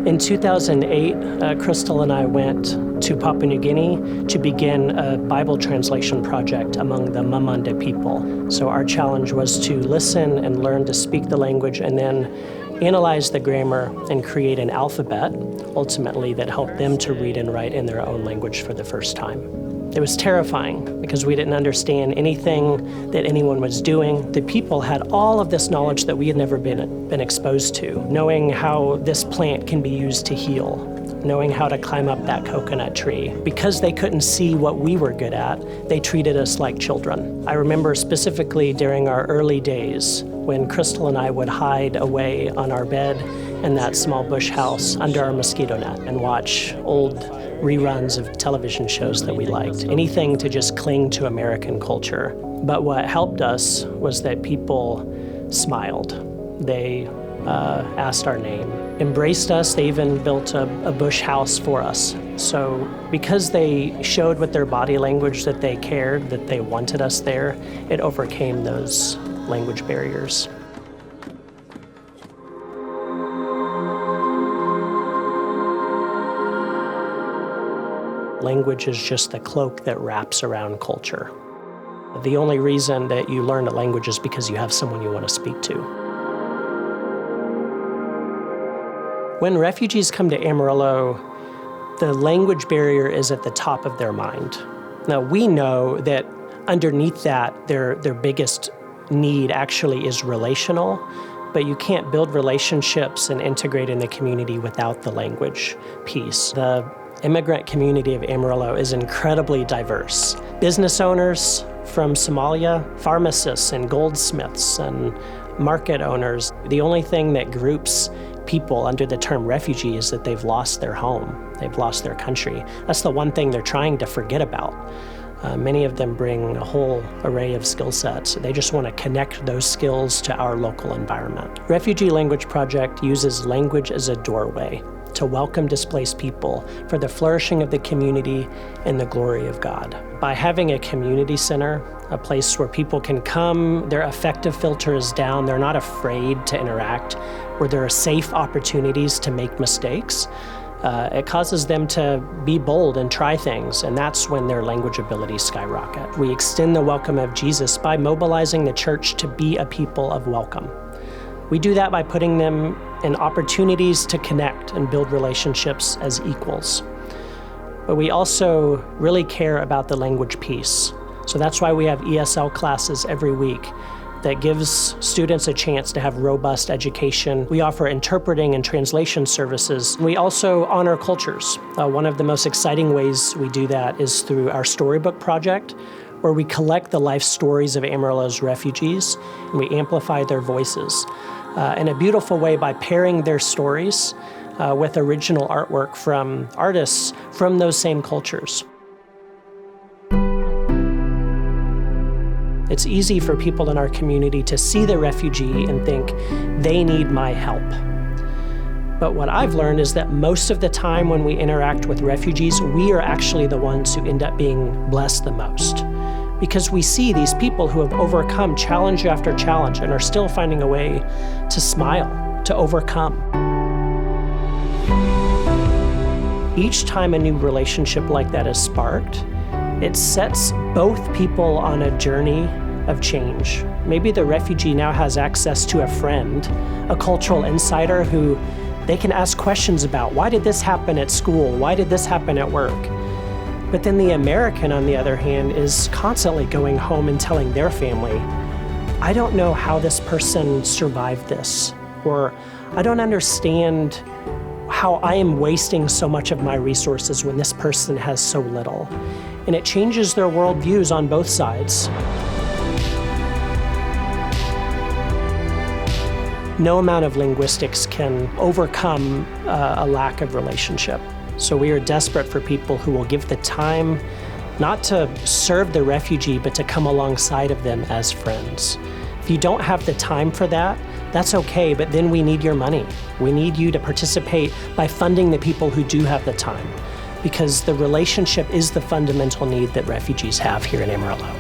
In 2008, Crystal and I went to Papua New Guinea to begin a Bible translation project among the Mamanda people. So our challenge was to listen and learn to speak the language and then analyze the grammar and create an alphabet, ultimately, that helped them to read and write in their own language for the first time. It was terrifying because we didn't understand anything that anyone was doing. The people had all of this knowledge that we had never been exposed to, knowing how this plant can be used to heal, knowing how to climb up that coconut tree. Because they couldn't see what we were good at, they treated us like children. I remember specifically during our early days when Crystal and I would hide away on our bed in that small bush house under our mosquito net and watch old reruns of television shows that we liked, anything to just cling to American culture. But what helped us was that people smiled. They asked our name, embraced us. They even built a bush house for us. So because they showed with their body language that they cared, that they wanted us there, it overcame those language barriers. Language is just the cloak that wraps around culture. The only reason that you learn a language is because you have someone you want to speak to. When refugees come to Amarillo, the language barrier is at the top of their mind. Now, we know that underneath that, their biggest need actually is relational, but you can't build relationships and integrate in the community without the language piece. The immigrant community of Amarillo is incredibly diverse. Business owners from Somalia, pharmacists and goldsmiths and market owners. The only thing that groups people under the term refugee is that they've lost their home, they've lost their country. That's the one thing they're trying to forget about. Many of them bring a whole array of skill sets. They just want to connect those skills to our local environment. Refugee Language Project uses language as a doorway to welcome displaced people for the flourishing of the community and the glory of God. By having a community center, a place where people can come, their affective filter is down, they're not afraid to interact, where there are safe opportunities to make mistakes, it causes them to be bold and try things, and that's when their language abilities skyrocket. We extend the welcome of Jesus by mobilizing the church to be a people of welcome. We do that by putting them in opportunities to connect and build relationships as equals. But we also really care about the language piece. So that's why we have ESL classes every week that gives students a chance to have robust education. We offer interpreting and translation services. We also honor cultures. One of the most exciting ways we do that is through our storybook project, where we collect the life stories of Amarillo's refugees and we amplify their voices in a beautiful way by pairing their stories with original artwork from artists from those same cultures. It's easy for people in our community to see the refugee and think, they need my help. But what I've learned is that most of the time when we interact with refugees, we are actually the ones who end up being blessed the most. Because we see these people who have overcome challenge after challenge and are still finding a way to smile, to overcome. Each time a new relationship like that is sparked, it sets both people on a journey of change. Maybe the refugee now has access to a friend, a cultural insider who they can ask questions about. Why did this happen at school? Why did this happen at work? But then the American, on the other hand, is constantly going home and telling their family, I don't know how this person survived this, or I don't understand how I am wasting so much of my resources when this person has so little. And it changes their worldviews on both sides. No amount of linguistics can overcome a lack of relationship. So we are desperate for people who will give the time, not to serve the refugee, but to come alongside of them as friends. If you don't have the time for that, that's okay, but then we need your money. We need you to participate by funding the people who do have the time, because the relationship is the fundamental need that refugees have here in Amarillo.